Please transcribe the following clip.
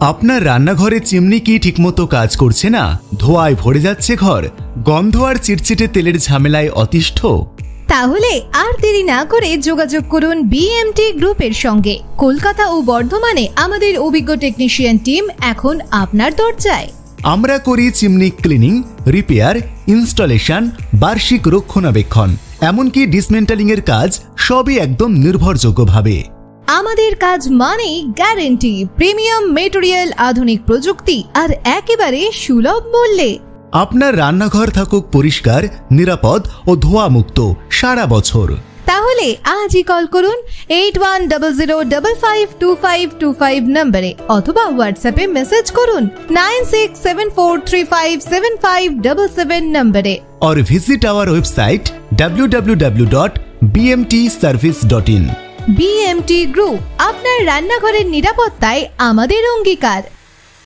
আপনার রান্নাঘরে চিমনি কি ঠিকমতো কাজ করছে না? ধোঁয়ায় ভরে যাচ্ছে ঘর, গন্ধ আর চিটচিটে তেলের ঝামেলায় অতিষ্ঠ? তাহলে আর দেরি না করে যোগাযোগ করুন বিএমটি গ্রুপের সঙ্গে। কলকাতা ও বর্ধমানে আমাদের অভিজ্ঞ টেকনিশিয়ান টিম এখন আপনার দরজায়। আমরা করি চিমনি ক্লিনিং, রিপেয়ার, ইনস্টলেশন, বার্ষিক রক্ষণাবেক্ষণ, এমনকি ডিসমেন্টালিং এর কাজ সবই একদম নির্ভরযোগ্যভাবে। আমাদের কাজ মানেই গ্যারেন্টি, প্রিমিয়াম মেটেরিয়াল, আধুনিক প্রযুক্তি আর একেবারে সুলভ মূল্যে। আপনার রান্নাঘর থাকুক পরিষ্কার, নিরাপদ ও ধোঁয়া মুক্ত সারা বছর। তাহলে আজই কল করুন 8100552525 নম্বরে অথবা হোয়াটসঅ্যাপে মেসেজ করুন 9674357577 নম্বরে और visit our website www.bmtservice.in। BMT group, আপনার রান্নাঘরের নিরাপত্তায় আমাদের অঙ্গীকার।